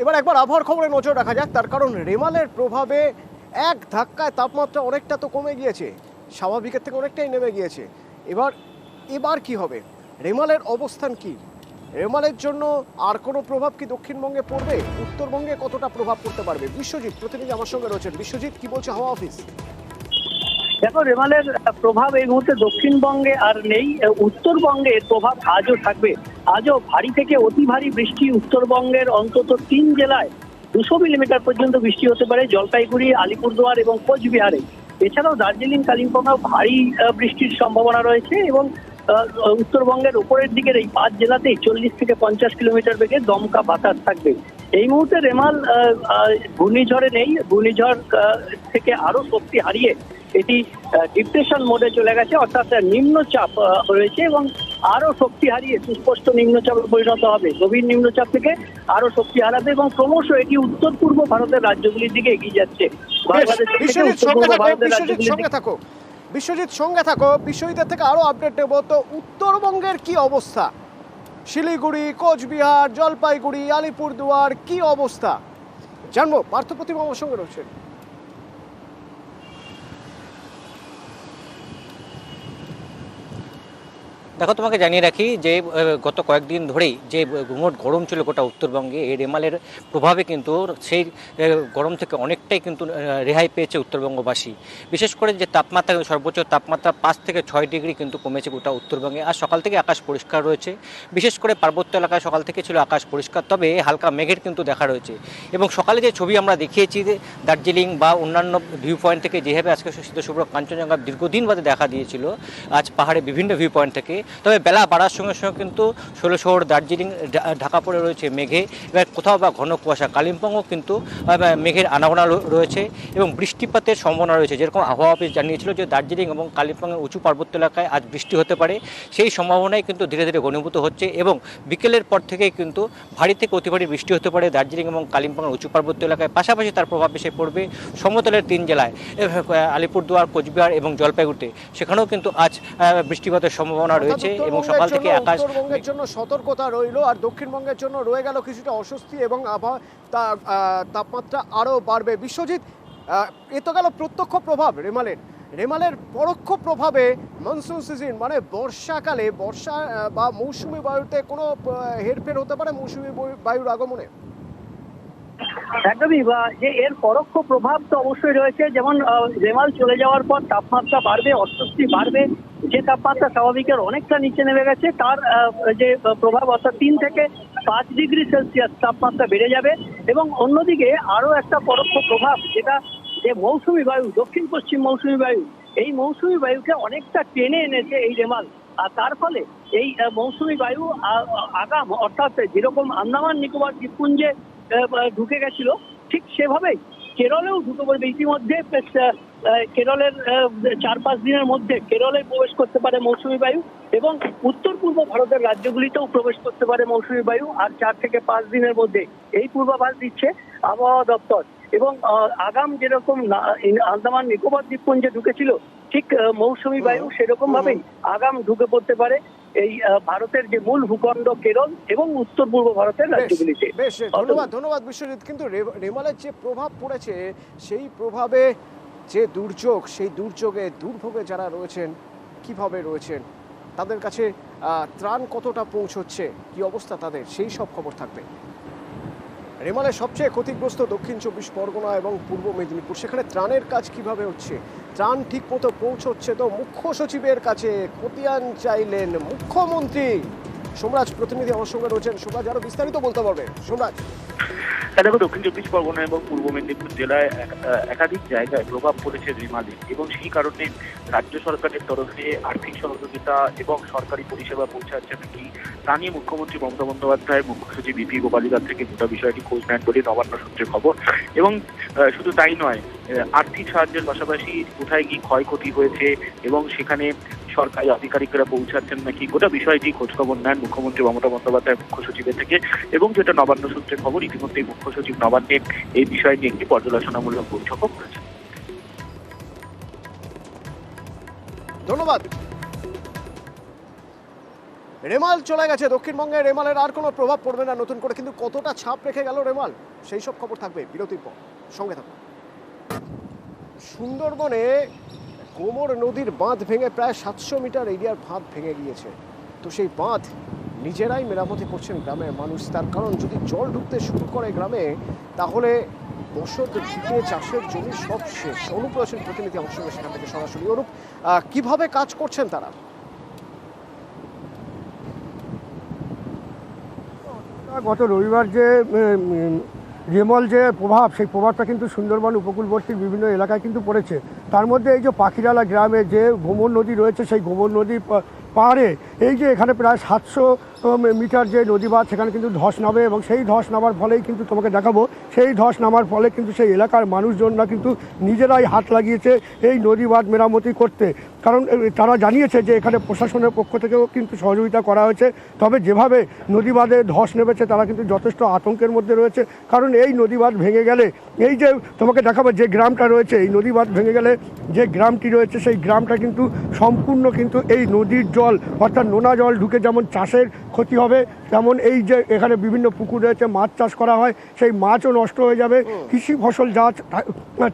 এবার একবার আবহাওয়ার খবরে নজর রাখা যাক, তার কারণ রেমালের প্রভাবে এক ধাক্কায় তাপমাত্রা অনেকটা তো কমে গিয়েছে, স্বাভাবিকের থেকে অনেকটাই নেমে গিয়েছে। এবার এবার কি হবে, রেমালের অবস্থান কি, রেমালের জন্য আর কোনো প্রভাব কি দক্ষিণবঙ্গে পড়বে, উত্তরবঙ্গে কতটা প্রভাব পড়তে পারবে? বিশ্বজিৎ প্রতিনিধি আমার সঙ্গে রয়েছেন। বিশ্বজিৎ, কি বলছে হাওয়া অফিস? দেখো, রেমালের প্রভাব এই মুহূর্তে দক্ষিণবঙ্গে আর নেই, উত্তরবঙ্গে এর প্রভাব আজও থাকবে। আজও ভারী থেকে অতি ভারী বৃষ্টি উত্তরবঙ্গের অন্তত 3 জেলায় 200 মিলিমিটার পর্যন্ত বৃষ্টি হতে পারে, জলপাইগুড়ি, আলিপুরদুয়ার এবং কোচবিহারে। এছাড়াও দার্জিলিং, কালিম্পংয়েও ভারী বৃষ্টির সম্ভাবনা রয়েছে এবং উত্তরবঙ্গের উপরের দিকের এই 5 জেলাতেই 40 থেকে 50 কিলোমিটার বেগে দমকা বাতাস থাকবে। এই মুহূর্তে রেমাল ঘূর্ণিঝড়ে নেই, ঘূর্ণিঝড় থেকে আরো শক্তি হারিয়ে এটি ডিপ্রেশন মোডে চলে গেছে, অর্থাৎ নিম্নচাপ রয়েছে এবং আরো শক্তি হারিয়ে সুস্পষ্ট নিম্নচাপে পরিণত হবে। গভীর নিম্নচাপ থেকে আরো শক্তি হারাবে এবং ক্রমশ এটি উত্তর পূর্ব ভারতের রাজ্যগুলির দিকে এগিয়ে যাচ্ছে। বিশ্বজিৎ সঙ্গে থাকো, বিশ্বজিতের থেকে আরো আপডেট নেব। তো উত্তরবঙ্গের কি অবস্থা, শিলিগুড়ি, কোচবিহার, জলপাইগুড়ি, আলিপুরদুয়ার কি অবস্থা জানবো। পার্থপ্রতিম আমার সঙ্গে রয়েছেন। দেখো, তোমাকে জানিয়ে রাখি যে গত কয়েকদিন ধরেই যে গুমোট গরম ছিল গোটা উত্তরবঙ্গে, এই রেমালের প্রভাবে কিন্তু সেই গরম থেকে অনেকটাই কিন্তু রেহাই পেয়েছে উত্তরবঙ্গবাসী। বিশেষ করে যে তাপমাত্রা, সর্বোচ্চ তাপমাত্রা 5 থেকে 6 ডিগ্রি কিন্তু কমেছে গোটা উত্তরবঙ্গে। আর সকাল থেকে আকাশ পরিষ্কার রয়েছে, বিশেষ করে পার্বত্য এলাকায় সকাল থেকে ছিল আকাশ পরিষ্কার, তবে হালকা মেঘের কিন্তু দেখা রয়েছে। এবং সকালে যে ছবি আমরা দেখিয়েছি যে দার্জিলিং বা অন্যান্য ভিউ পয়েন্ট থেকে যেভাবে আজকে শীতশুভ্র কাঞ্চনজঙ্ঘা দীর্ঘদিন বাদে দেখা দিয়েছিল আজ পাহাড়ে বিভিন্ন ভিউ পয়েন্ট থেকে, তবে বেলা বাড়ার সঙ্গে সঙ্গে কিন্তু ষোলশহর, দার্জিলিং ঢাকা পড়ে রয়েছে মেঘে। এবার কোথাও বা ঘন কুয়াশা, কালিম্পংও কিন্তু মেঘের আনাগোনা রয়েছে এবং বৃষ্টিপাতের সম্ভাবনা রয়েছে। যেরকম আবহাওয়া অফিস জানিয়েছিল যে দার্জিলিং এবং কালিম্পংয়ের উঁচু পার্বত্য এলাকায় আজ বৃষ্টি হতে পারে, সেই সম্ভাবনাই কিন্তু ধীরে ধীরে ঘনীভূত হচ্ছে এবং বিকেলের পর থেকেই কিন্তু ভারী থেকে অতি ভারী বৃষ্টি হতে পারে দার্জিলিং এবং কালিম্পংয়ের উঁচু পার্বত্য এলাকায়। পাশাপাশি তার প্রভাব এসে পড়বে সমতলের 3 জেলায়, আলিপুরদুয়ার, কোচবিহার এবং জলপাইগুড়িতে, সেখানেও কিন্তু আজ বৃষ্টিপাতের সম্ভাবনা রয়েছে এবং সকাল থেকে আকাশ। উত্তরবঙ্গের জন্য সতর্কতা রইল, আর দক্ষিণবঙ্গের জন্য রয়ে গেল কিছুটা অস্বস্তি এবং তাপমাত্রা আরো বাড়বে। বিশ্বজিৎ, এ তো গেল প্রত্যক্ষ প্রভাব রেমালের। রেমালের পরোক্ষ প্রভাবে মনসুন সিজন মানে বর্ষাকালে বর্ষা বা মৌসুমী বায়ুতে কোনো হেরফের হতে পারে মৌসুমী বায়ুর আগমনে? একদমই, যে এর পরোক্ষ প্রভাব তো অবশ্যই রয়েছে। যেমন রেমাল চলে যাওয়ার পর তাপমাত্রা বাড়বে, অস্বস্তি বাড়বে। যে তাপমাত্রা স্বাভাবিকের অনেকটা নিচে নেমে গেছে তার যে প্রভাব, অর্থাৎ 3 থেকে 5 ডিগ্রি সেলসিয়াস তাপমাত্রা বেড়ে যাবে। এবং অন্যদিকে আরো একটা পরোক্ষ প্রভাব, যেটা যে মৌসুমী বায়ু, দক্ষিণ পশ্চিম মৌসুমী বায়ু, এই মৌসুমী বায়ুকে অনেকটা টেনে এনেছে এই রেমাল। আর তার ফলে এই মৌসুমী বায়ু আগাম, অর্থাৎ যেরকম আন্দামান নিকোবর দ্বীপপুঞ্জে ঢুকে গেছিল, ঠিক সেভাবেই কেরলেও ঢুকে পড়বে। ইতিমধ্যে কেরলের 4-5 দিনের মধ্যে কেরলে প্রবেশ করতে পারে মৌসুমী বায়ু এবং উত্তর পূর্ব ভারতের রাজ্যগুলিতেও প্রবেশ করতে পারে মৌসুমী বায়ু আর 4 থেকে 5 দিনের মধ্যে, এই পূর্বাভাস দিচ্ছে আবহাওয়া দপ্তর। এবং আগাম যেরকম আন্দামান নিকোবর দ্বীপপুঞ্জে ঢুকেছিল, ঠিক মৌসুমী বায়ু সেরকম ভাবেই আগাম ঢুকে পড়তে পারে এই ভারতের যে মূল ভূখণ্ড কেরল এবং উত্তর পূর্ব ভারতের রাজ্যগুলিতে। বেশ, ধন্যবাদ বিশ্বজিৎ। কিন্তু রেমালের যে প্রভাব পড়েছে, সেই প্রভাবে যে দুর্যোগ, সেই দুর্যোগে দুর্ভোগে যারা রয়েছেন, কিভাবে রয়েছেন, তাদের কাছে ত্রাণ কতটা পৌঁছচ্ছে, কি অবস্থা তাদের, সেই সব খবর থাকবে। রেমালের সবচেয়ে ক্ষতিগ্রস্ত দক্ষিণ 24 পরগনা এবং পূর্ব মেদিনীপুর, সেখানে ত্রাণের কাজ কিভাবে হচ্ছে, ত্রাণ ঠিক মতো পৌঁছচ্ছে তো? মুখ্য সচিবের কাছে খতিয়ান চাইলেন মুখ্যমন্ত্রী। সোমরাজ প্রতিনিধি আমার সঙ্গে রয়েছেন। সোমরাজ আরো বিস্তারিত বলতে পারবে। সোমরাজ, দেখো, দক্ষিণ 24 পরগনা এবং পূর্ব মেদিনীপুর জেলায় একাধিক জায়গায় প্রভাব পড়েছে রেমালের এবং সেই কারণে রাজ্য সরকারের তরফে আর্থিক সহযোগিতা এবং সরকারি পরিষেবা পৌঁছাচ্ছে নাকি, তা নিয়ে মুখ্যমন্ত্রী মমতা বন্দ্যোপাধ্যায় মুখ্য সচিব বিপি গোপালিকার থেকে গোটা বিষয়টি খোঁজ নেন বলে নবান্ন সূত্রে খবর। এবং শুধু তাই নয়, আর্থিক সাহায্যের পাশাপাশি কোথায় কি ক্ষয়ক্ষতি হয়েছে এবং সেখানে সরকারি আধিকারিকরা পৌঁছাচ্ছেন নাকি, গোটা বিষয়টি খোঁজখবর নেন মুখ্যমন্ত্রী মমতা বন্দ্যোপাধ্যায় মুখ্য সচিবের থেকে। এবং যেটা নবান্ন সূত্রে খবর, ইতিমধ্যেই মুখ্য সচিব নবান্নে এই বিষয় নিয়ে একটি পর্যালোচনামূলক বৈঠকও করেছেন। ধন্যবাদ। রেমাল চলে গেছে, দক্ষিণবঙ্গে রেমালের আর কোনো প্রভাব পড়বে না নতুন করে, কিন্তু কতটা ছাপ রেখে গেল রেমাল সেই সব খবর থাকবে বিরতির পর, সঙ্গে থাকুন। সুন্দরবনে গোমর নদীর বাঁধ ভেঙে প্রায় 700 মিটার এরিয়ার বাঁধ ভেঙে গিয়েছে। তো সেই বাঁধ নিজেরাই মেরামতি করছেন গ্রামের মানুষ। তার কারণ যদি জল ঢুকতে শুরু করে গ্রামে, তাহলে বসত ভিটে চাষের জমি সব শেষ। অনুপ রয়েছেন প্রতিনিধি আমার সঙ্গে সেখান থেকে সরাসরি। অনুপ, কিভাবে কাজ করছেন তারা? গত রবিবার যে রেমল যে প্রভাব, সেই প্রভাবটা কিন্তু সুন্দরবন উপকূলবর্তী বিভিন্ন এলাকায় কিন্তু পড়েছে। তার মধ্যে এই যে পাখিরালা গ্রামে যে গোমর নদী রয়েছে, সেই গোমর নদী পাহাড়ে এই যে এখানে প্রায় 700 মিটার যে নদী বাঁধ, সেখানে কিন্তু ধস নামে এবং সেই ধস নামার ফলেই কিন্তু তোমাকে দেখাবো, সেই ধস নামার ফলে কিন্তু সেই এলাকার মানুষজনরা কিন্তু নিজেরাই হাত লাগিয়েছে এই নদী বাঁধ মেরামতি করতে। কারণ তারা জানিয়েছে যে এখানে প্রশাসনের পক্ষ থেকেও কিন্তু সহযোগিতা করা হয়েছে। তবে যেভাবে নদী বাঁধে ধস নেমেছে, তারা কিন্তু যথেষ্ট আতঙ্কের মধ্যে রয়েছে। কারণ এই নদী বাঁধ ভেঙে গেলে, এই যে তোমাকে দেখাবো যে গ্রামটা রয়েছে, এই নদী বাঁধ ভেঙে গেলে যে গ্রামটি রয়েছে, সেই গ্রামটা কিন্তু সম্পূর্ণ কিন্তু এই নদীর জল অর্থাৎ নোনা জল ঢুকে যেমন চাষের ক্ষতি হবে, তেমন এই যে এখানে বিভিন্ন পুকুর রয়েছে, মাছ চাষ করা হয়, সেই মাছও নষ্ট হয়ে যাবে। কৃষি ফসল যা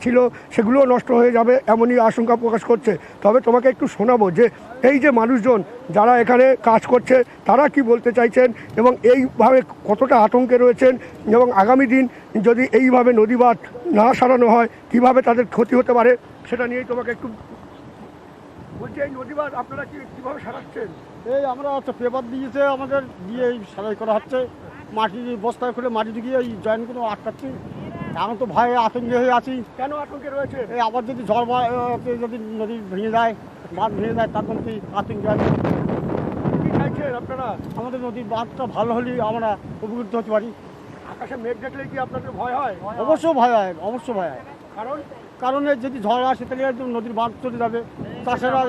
ছিল সেগুলোও নষ্ট হয়ে যাবে, এমনই আশঙ্কা প্রকাশ করছে। তবে তোমাকে একটু শোনাবো যে এই যে মানুষজন যারা এখানে কাজ করছে, তারা কি বলতে চাইছেন এবং এইভাবে কতটা আতঙ্কে রয়েছেন, এবং আগামী দিন যদি এইভাবে নদী বাঁধ না সারানো হয় কীভাবে তাদের ক্ষতি হতে পারে, সেটা নিয়েই তোমাকে একটু বলছি। এই নদী বাঁধ আপনারা কীভাবে সারাচ্ছেন? এই আমরা একটা পেপার দিয়েছে আমাদের, দিয়ে এই সারাই করা হচ্ছে, মাটি বস্তায় করে মাটি ঢুকিয়ে এই জয়েন্টগুলো আটকাচ্ছি। আমি তো ভয়ে আতঙ্কে হয়ে আছি। কেন আতঙ্কে রয়েছে? এই আবার যদি ঝড় যদি নদী ভেঙে যায়, বাঁধ ভেঙে যায়, তার জন্য আতঙ্কে আছে। কী চাইছেন আপনারা? আমাদের নদীর বাঁধটা ভালো হলেই আমরা উপকৃত হতে পারি। আকাশে মেঘ দেখলে কি আপনাদের ভয় হয়? অবশ্যই ভয় হয়, অবশ্যই ভয় হয়। কারণ যদি ঝড় আসে তাহলে একদম নদীর বাঁধ চলে যাবে, চাষেরা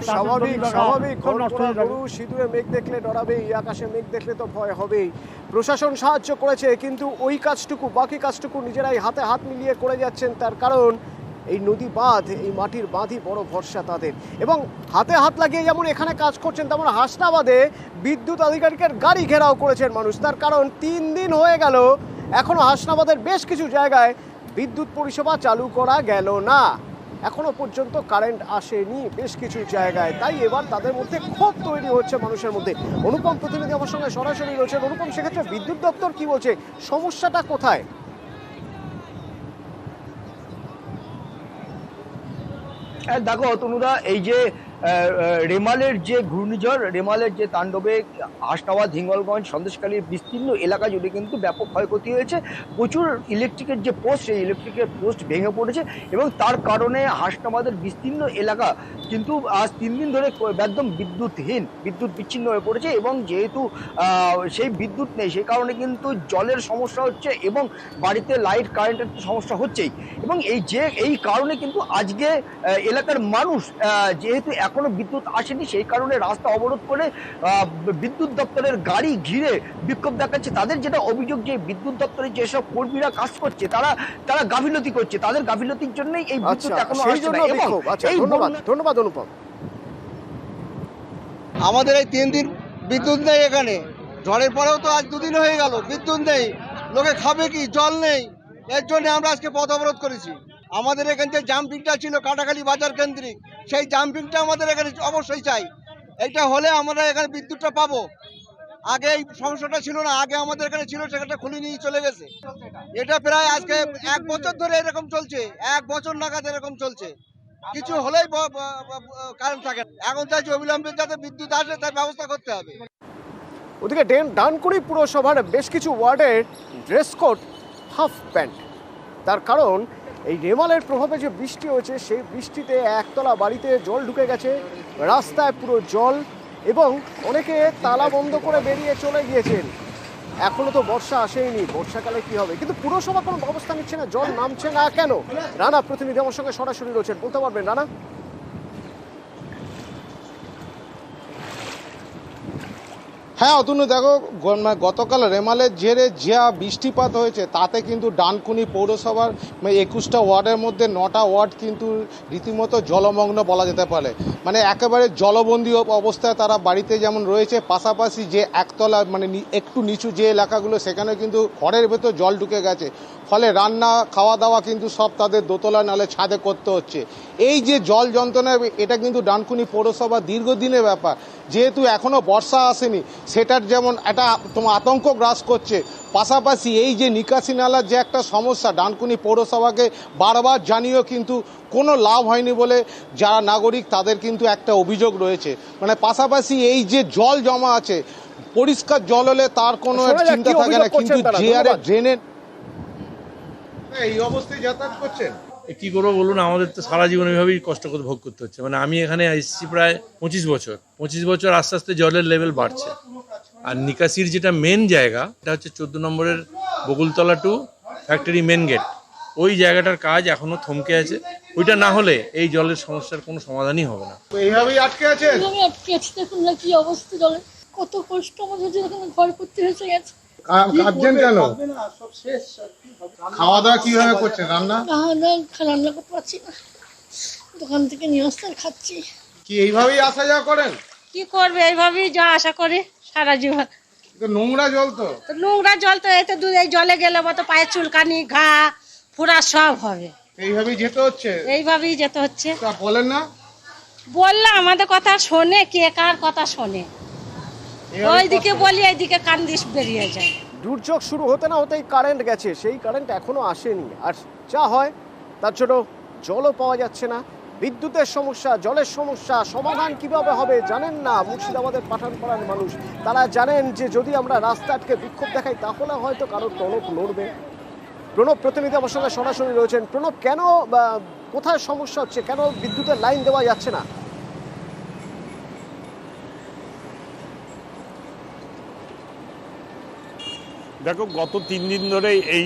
স্বাভাবিক স্বাভাবিক, নষ্ট হয়ে যাবে। গরু সিঁদুরে মেঘ দেখলে ডরাবেই, আকাশে মেঘ দেখলে তো ভয় হবেই। প্রশাসন সাহায্য করেছে, কিন্তু ওই কাজটুকু, বাকি কাজটুকু নিজেরাই হাতে হাত মিলিয়ে করে যাচ্ছেন। তার কারণ এই নদী বাঁধ, এই মাটির বাঁধই বড় ভরসা তাদের। এবং হাতে হাত লাগিয়ে যেমন এখানে কাজ করছেন, তেমন হাসনাবাদে বিদ্যুৎ আধিকারিকের গাড়ি ঘেরাও করেছেন মানুষ। তার কারণ 3 দিন হয়ে গেল, এখনো হাসনাবাদের বেশ কিছু জায়গায় বিদ্যুৎ পরিষেবা চালু করা গেল না, এখনো পর্যন্ত কারেন্ট আসেনি বেশ কিছু জায়গায়। তাই এবার তাদের মধ্যে ক্ষোভ তৈরি হচ্ছে মানুষের মধ্যে। অনুপম প্রতিনিধি আমার সঙ্গে সরাসরি রয়েছেন। অনুপম, সেক্ষেত্রে বিদ্যুৎ দপ্তর কি বলছে, সমস্যাটা কোথায়? দেখো তনুদা, এই যে রেমালের যে ঘূর্ণিঝড়, রেমালের যে তাণ্ডবে হাসনাবাদ, হিঙ্গলগঞ্জ, সন্দেশখালীর বিস্তীর্ণ এলাকা জুড়ে কিন্তু ব্যাপক ক্ষয়ক্ষতি হয়েছে। প্রচুর ইলেকট্রিকের যে পোস্ট, সেই ইলেকট্রিকের পোস্ট ভেঙে পড়েছে এবং তার কারণে হাসনাবাদের বিস্তীর্ণ এলাকা কিন্তু আজ 3 দিন ধরে একদম বিদ্যুৎহীন, বিদ্যুৎ বিচ্ছিন্ন হয়ে পড়েছে। এবং যেহেতু সেই বিদ্যুৎ নেই, সেই কারণে কিন্তু জলের সমস্যা হচ্ছে এবং বাড়িতে লাইট কারেন্টের তো সমস্যা হচ্ছেই। এবং এই কারণে কিন্তু আজকে এলাকার মানুষ, যেহেতু এখনো বিদ্যুৎ আসেনি, সেই কারণে রাস্তা অবরোধ করে বিদ্যুৎ দপ্তরের গাড়ি ঘিরে বিক্ষোভ দেখাচ্ছে। তাদের যেটা অভিযোগ, যে বিদ্যুৎ দপ্তরের যেসব কর্মীরা কাজ করছে, তারা গাফিলতি করছে, তাদের গাফিলতির জন্যই এই বিদ্যুৎ এখনো আসছে না। এবং ধন্যবাদ অনুপম। আমাদের এই 3 দিন বিদ্যুৎ নেই এখানে, ঝড়ের পরেও তো আজ 2 দিন হয়ে গেল বিদ্যুৎ নেই। লোকে খাবে কি, জল নেই, এর জন্য আমরা আজকে পথ অবরোধ করেছি। আমাদের এখানে যে জাম্পিংটা ছিল কাটাখালী বাজার কেন্দ্রিক, সেই জাম্পিংটা আমাদের এখানে অবশ্যই চাই। এইটা হলে আমরা এখানে বিদ্যুৎটা পাবো। আগে এই সমস্যাটা ছিল না, আগে আমাদের এখানে ছিল, সেখানটা খুলে নিয়ে চলে গেছে। এটা প্রায় আজকে 1 বছর ধরে এরকম চলছে, 1 বছর নাগাদ এরকম চলছে। কিছু হলেই কারেন্ট থাকে। এখন চাইছি অবিলম্বে যাতে বিদ্যুৎ আসে, তার ব্যবস্থা করতে হবে। ওদিকে ডানকুনি পুরসভার বেশ কিছু ওয়ার্ডের ড্রেস কোড হাফ প্যান্ট। তার কারণ এই রেমালের প্রভাবে যে বৃষ্টি হয়েছে, সেই বৃষ্টিতে একতলা বাড়িতে জল ঢুকে গেছে, রাস্তায় পুরো জল, এবং অনেকে তালা বন্ধ করে বেরিয়ে চলে গিয়েছেন। এখনো তো বর্ষা আসেইনি, বর্ষাকালে কি হবে? কিন্তু পুরসভা কোনো ব্যবস্থা নিচ্ছে না, জল নামছে না কেন? রানা প্রতিনিধি আমার সঙ্গে সরাসরি রয়েছেন, বলতে পারবেন রানা? হ্যাঁ অতনু দেখো, গতকাল রেমালের জেরে যা বৃষ্টিপাত হয়েছে তাতে কিন্তু ডানকুনি পৌরসভার 21টা ওয়ার্ডের মধ্যে 9টা ওয়ার্ড কিন্তু রীতিমতো জলমগ্ন বলা যেতে পারে। মানে একেবারে জলবন্দী অবস্থায় তারা বাড়িতে যেমন রয়েছে, পাশাপাশি যে একতলা মানে একটু নিচু যে এলাকাগুলো সেখানে কিন্তু ঘরের ভেতর জল ঢুকে গেছে, ফলে রান্না খাওয়া দাওয়া কিন্তু সব তাদের দোতলা নালে ছাদে করতে হচ্ছে। এই যে জল যন্ত্রণা, এটা কিন্তু ডানকুনি পৌরসভা দীর্ঘদিনের ব্যাপার। যেহেতু এখনও বর্ষা আসেনি, সেটার যেমন একটা তোমার আতঙ্ক গ্রাস করছে, পাশাপাশি এই যে নিকাশি নালার যে একটা সমস্যা, ডানকুনি পৌরসভাকে বারবার জানিয়েও কিন্তু কোনো লাভ হয়নি বলে যারা নাগরিক তাদের কিন্তু একটা অভিযোগ রয়েছে। মানে পাশাপাশি এই যে জল জমা আছে, পরিষ্কার জল হলে তার কোনো চিন্তা থাকে না, কিন্তু যে আরে ড্রেনের এই অবস্থায় যাতায়াত করছেন। কি করবো বলুন, আমাদের তো সারা জীবন এইভাবেই কষ্ট করে ভোগ করতে হচ্ছে। মানে আমি এখানে এসেছি প্রায় 25 বছর আস্তে আস্তে জলের লেভেল বাড়ছে। আর নিকাশির যেটা মেন জায়গা, এটা হচ্ছে 14 নম্বরের Bakultala to factory main gate, ওই জায়গাটার কাজ এখনো থমকে আছে। ওইটা না হলে এই জলের সমস্যার কোনো সমাধানই হবে না। এইভাবেই আটকে আছে। দেখুন না কি অবস্থা জলের, কত কষ্ট আমাদের, যেখানে ঘর করতে হয়েছে গেছে। কাঁদছেন কেন? খাওয়া দাওয়া কিভাবে করছেন? রান্না করতে পারছি না, দোকান থেকে নিয়ে আসতে খাচ্ছি। কি এইভাবেই আসা যাওয়া করেন? কি করবে, এইভাবেই যা আশা করে সারা জীবন। নোংরা জল তো, নোংরা জল তো, এতে এই জলে গেলে মতো পায়ে চুলকানি, ঘা ফোড়া সব হবে। এইভাবেই যেতে হচ্ছে। এইভাবেই যেতে হচ্ছে। তা বলেন না, বললে আমাদের কথা শোনে কে, কার কথা শোনে? ওইদিকে বলি এইদিকে কান্দিস বেরিয়ে যায়। দুর্যোগ শুরু হতে না হতেই কারেন্ট গেছে, সেই কারেন্ট এখনো আসেনি। আর যা হয় তার জন্য জলও পাওয়া যাচ্ছে না, বিদ্যুতের সমস্যা, জলের সমস্যা। সমাধান কিভাবে হবে জানেন না মুর্শিদাবাদের পাঠানপাড়ার মানুষ। তারা জানেন যে যদি আমরা রাস্তা আটকে বিক্ষোভ দেখাই তাহলে হয়তো কারোর টনক নড়বে। প্রণব প্রতিনিধি আমার সঙ্গে সরাসরি রয়েছেন। প্রণব, কেন কোথায় সমস্যা হচ্ছে, কেন বিদ্যুতের লাইন দেওয়া যাচ্ছে না? দেখো, গত 3 দিন ধরে এই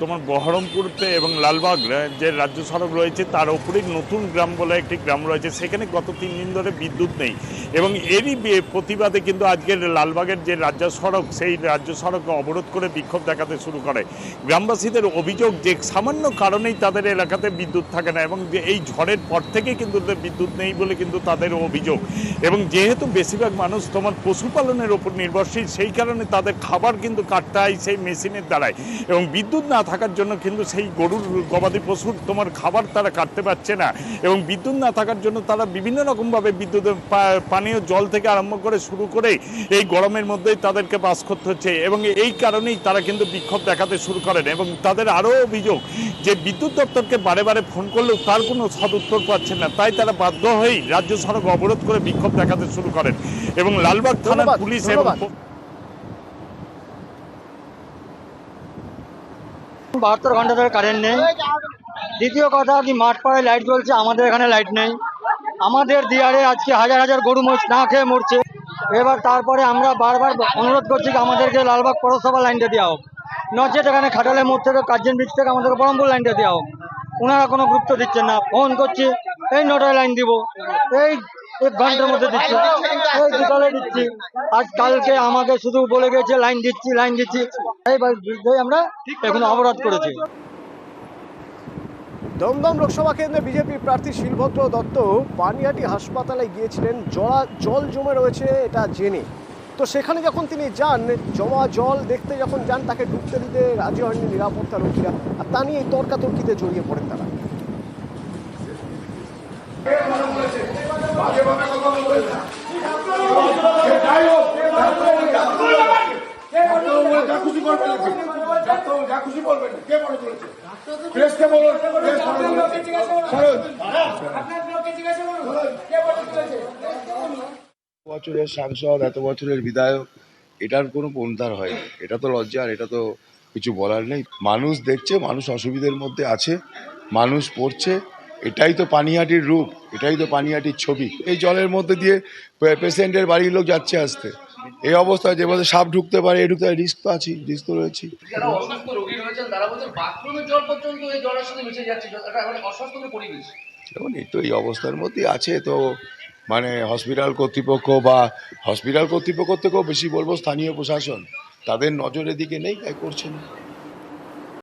তোমার বহরমপুরতে এবং লালবাগ যে রাজ্য সড়ক রয়েছে তার ওপরেই নতুন গ্রাম বলে একটি গ্রাম রয়েছে, সেখানে গত 3 দিন ধরে বিদ্যুৎ নেই। এবং এরই প্রতিবাদে কিন্তু আজকের লালবাগের যে রাজ্য সড়ক, সেই রাজ্য সড়ককে অবরোধ করে বিক্ষোভ দেখাতে শুরু করে। গ্রামবাসীদের অভিযোগ যে সামান্য কারণেই তাদের এলাকাতে বিদ্যুৎ থাকে না, এবং এই ঝড়ের পর থেকে কিন্তু বিদ্যুৎ নেই বলে কিন্তু তাদের অভিযোগ। এবং যেহেতু বেশিরভাগ মানুষ তোমার পশুপালনের ওপর নির্ভরশীল, সেই কারণে তাদের খাবার কিন্তু কাটতে হয় সেই মেশিনের দ্বারাই। এবং বিদ্যুৎ না থাকার জন্য কিন্তু সেই গরুর গবাদি পশুর তোমার খাবার তারা কাটতে পারছে না। এবং বিদ্যুৎ না থাকার জন্য তারা বিভিন্ন রকমভাবে বিদ্যুতের পানীয় জল থেকে আরম্ভ করে শুরু করে এই গরমের মধ্যেই তাদেরকে বাস করতে হচ্ছে। এবং এই কারণেই তারা কিন্তু বিক্ষোভ দেখাতে শুরু করেন। এবং তাদের আরও অভিযোগ যে বিদ্যুৎ দপ্তরকে বারে বারে ফোন করলেও তার কোনো সদুত্তর পাচ্ছেন না, তাই তারা বাধ্য হয়েই রাজ্য সড়ক অবরোধ করে বিক্ষোভ দেখাতে শুরু করেন। এবং লালবাগ থানার পুলিশ এবং 72 ঘন্টা ধরে কারেন্ট নেই। দ্বিতীয় কথা কি, মাঠ পাড়ায় লাইট জ্বলছে, আমাদের এখানে লাইট নেই। আমাদের দিয়ারে আজকে হাজার হাজার গরু মোষ না খেয়ে মরছে। এবার তারপরে আমরা বারবার অনুরোধ করছি যে আমাদেরকে লালবাগ পৌরসভা লাইনটা দেওয়া হোক, নচেত এখানে খাটালের মোড় থেকে কার্জন ব্রিজ থেকে আমাদেরকে বহরমপুর লাইনটা দেওয়া হোক। ওনারা কোনো গুরুত্ব দিচ্ছেন না। ফোন করছি, এই 9টায় লাইন দিব, এই 1 ঘন্টার মধ্যে দিচ্ছি, এই বিকালে দিচ্ছি। আজ কালকে আমাকে শুধু বলে গেছে লাইন দিচ্ছি লাইন দিচ্ছি। এইবার আমরা এখন অবরোধ করেছি। দমদম লোকসভা কেন্দ্রে বিজেপি প্রার্থী শিলভদ্র দত্ত পানিহাটি হাসপাতালে গিয়েছিলেন জল জমে রয়েছে এটা জেনে। তো সেখানে যখন তিনি যান, জমা জল দেখতে যখন যান, তাকে ঢুকতে দিতে রাজি হয়নি নিরাপত্তা রক্ষীরা। আর তা নিয়ে তর্কাতর্কিতে জড়িয়ে পড়েন তারা। বছরের সাংসদ, এত বছরের বিধায়ক, এটার কোনো পন্থার হয়নি। এটা তো লজ্জা, আর এটা তো কিছু বলার নেই। মানুষ দেখছে, মানুষ অসুবিধার মধ্যে আছে, মানুষ পড়ছে। এটাই তো পানিহাটির রূপ, এটাই তো পানিহাটির ছবি। এই জলের মধ্যে দিয়ে পেশেন্টের বাড়ির লোক যাচ্ছে আসতে, এই অবস্থায় যে বলতে সাপ ঢুকতে পারে, এ ঢুকতে রিস্ক তো আছেই, রিস্ক তো রয়েছে। দেখুন, এই তো এই অবস্থার মধ্যে আছে, তো মানে হসপিটাল কর্তৃপক্ষ বা হসপিটাল কর্তৃপক্ষ থেকেও বেশি বলবো স্থানীয় প্রশাসন, তাদের নজরের দিকে নেই, তাই করছে না।